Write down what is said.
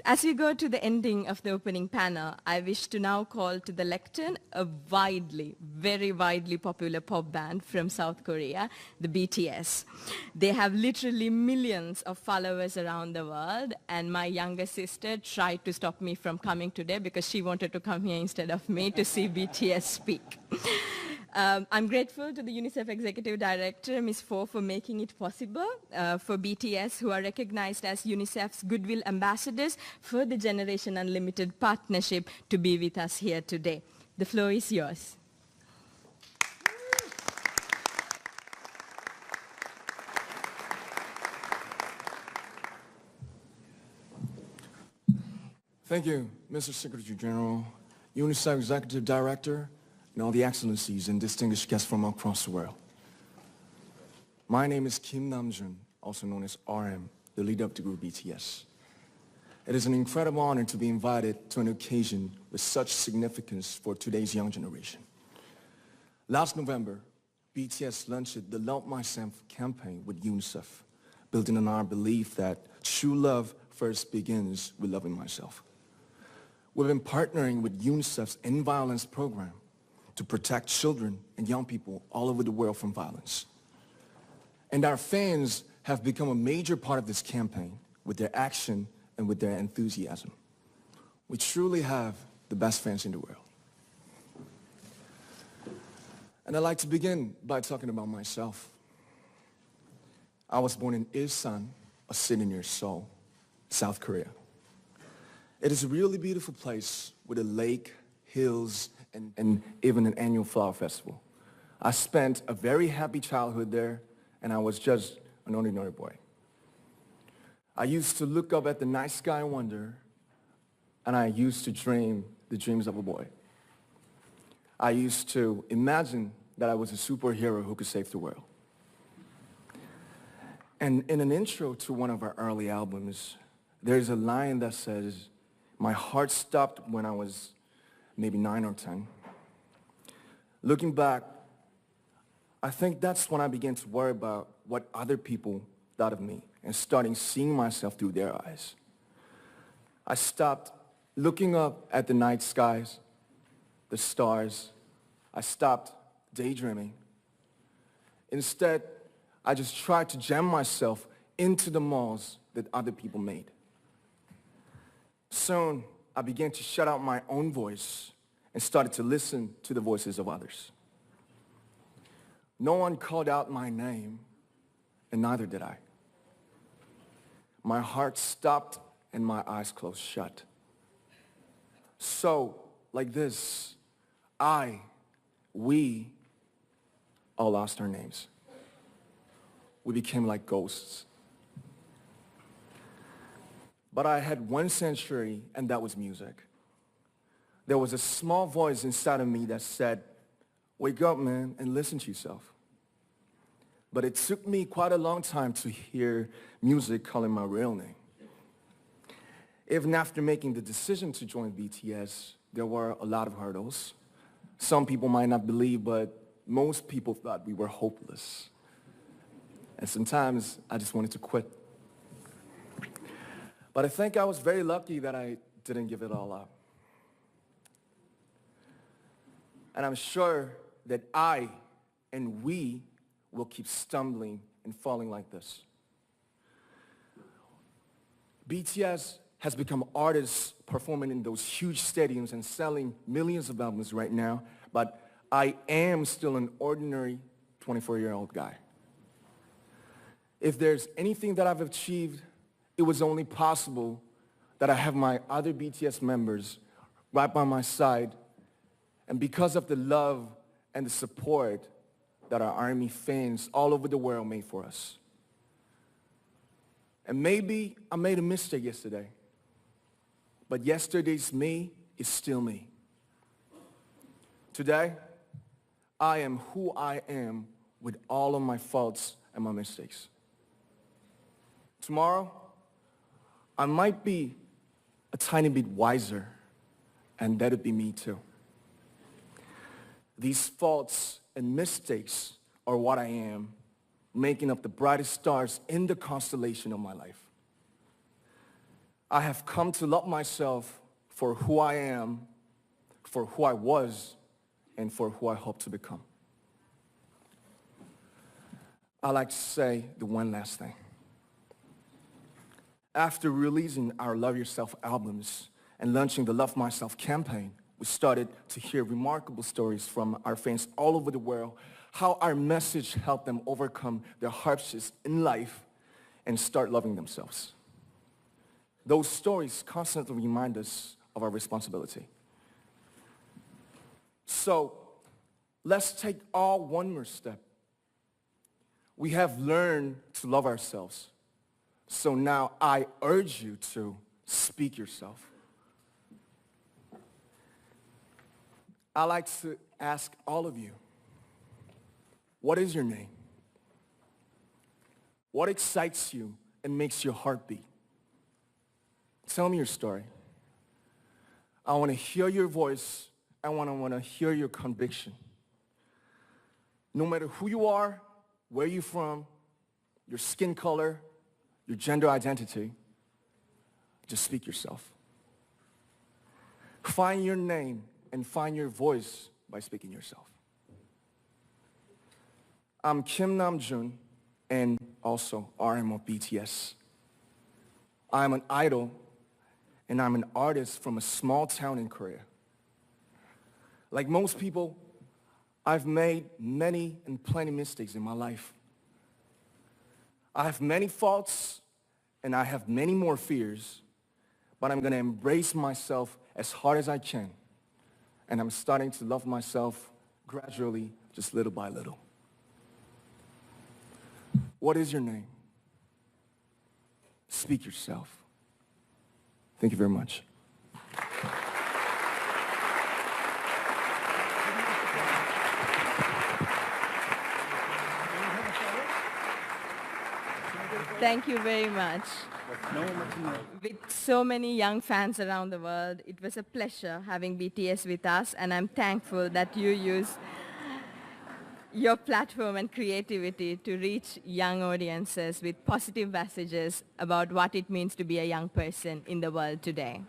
As we go to the ending of the opening panel, I wish to now call to the lectern a very widely popular pop band from South Korea, the BTS. They have literally millions of followers around the world, and my younger sister tried to stop me from coming today because she wanted to come here instead of me to see BTS speak. I'm grateful to the Unicef Executive Director, Ms. Fo, for making it possible for BTS, who are recognized as UNICEF's Goodwill Ambassadors for the Generation Unlimited partnership, to be with us here today. The floor is yours. Thank you, Mr. Secretary General, UNICEF Executive Director, and all the excellencies and distinguished guests from across the world. My name is Kim Namjoon, also known as RM, the leader of the group BTS. It is an incredible honor to be invited to an occasion with such significance for today's young generation. Last November, BTS launched the Love Myself campaign with UNICEF, building on our belief that true love first begins with loving myself. We've been partnering with UNICEF's End Violence program to protect children and young people all over the world from violence. And our fans have become a major part of this campaign with their action and with their enthusiasm. We truly have the best fans in the world. And I'd like to begin by talking about myself. I was born in Ilsan, a city near Seoul, South Korea. It is a really beautiful place with a lake, hills, and even an annual flower festival. I spent a very happy childhood there, and I was just an ordinary boy. I used to look up at the night sky and wonder, and I used to dream the dreams of a boy. I used to imagine that I was a superhero who could save the world. And in an intro to one of our early albums, there's a line that says, "My heart stopped when I was maybe 9 or 10. Looking back, I think that's when I began to worry about what other people thought of me and starting seeing myself through their eyes. I stopped looking up at the night skies, the stars. I stopped daydreaming. Instead, I just tried to jam myself into the malls that other people made. Soon, I began to shut out my own voice and started to listen to the voices of others. No one called out my name, and neither did I. My heart stopped and my eyes closed shut. So, like this, we all lost our names. We became like ghosts. But I had one sanctuary, and that was music. There was a small voice inside of me that said, "Wake up, man, and listen to yourself." But it took me quite a long time to hear music calling my real name. Even after making the decision to join BTS, there were a lot of hurdles. Some people might not believe, but most people thought we were hopeless. And sometimes I just wanted to quit. But I think I was very lucky that I didn't give it all up. And I'm sure that I and we will keep stumbling and falling like this. BTS has become artists performing in those huge stadiums and selling millions of albums right now, but I am still an ordinary 24-year-old guy. If there's anything that I've achieved, it was only possible that I have my other BTS members right by my side, and because of the love and the support that our ARMY fans all over the world made for us. And maybe I made a mistake yesterday, but yesterday's me is still me. Today, I am who I am with all of my faults and my mistakes. Tomorrow, I might be a tiny bit wiser, and that'd be me too. These faults and mistakes are what I am, making up the brightest stars in the constellation of my life. I have come to love myself for who I am, for who I was, and for who I hope to become. I'd like to say the one last thing. After releasing our Love Yourself albums and launching the Love Myself campaign, we started to hear remarkable stories from our fans all over the world, how our message helped them overcome their hardships in life and start loving themselves. Those stories constantly remind us of our responsibility. So let's take all one more step. We have learned to love ourselves. So now I urge you to speak yourself. I'd like to ask all of you, what is your name? What excites you and makes your heart beat? Tell me your story. I want to hear your voice. I want to hear your conviction. No matter who you are, where you're from, your skin color, your gender identity, just speak yourself. Find your name and find your voice by speaking yourself. I'm Kim Namjoon and also RM of BTS. I'm an idol and I'm an artist from a small town in Korea. Like most people, I've made many and plenty mistakes in my life. I have many faults and I have many more fears, but I'm gonna embrace myself as hard as I can. And I'm starting to love myself gradually, just little by little. What is your name? Speak yourself. Thank you very much. Thank you very much. With so many young fans around the world, it was a pleasure having BTS with us, and I'm thankful that you use your platform and creativity to reach young audiences with positive messages about what it means to be a young person in the world today.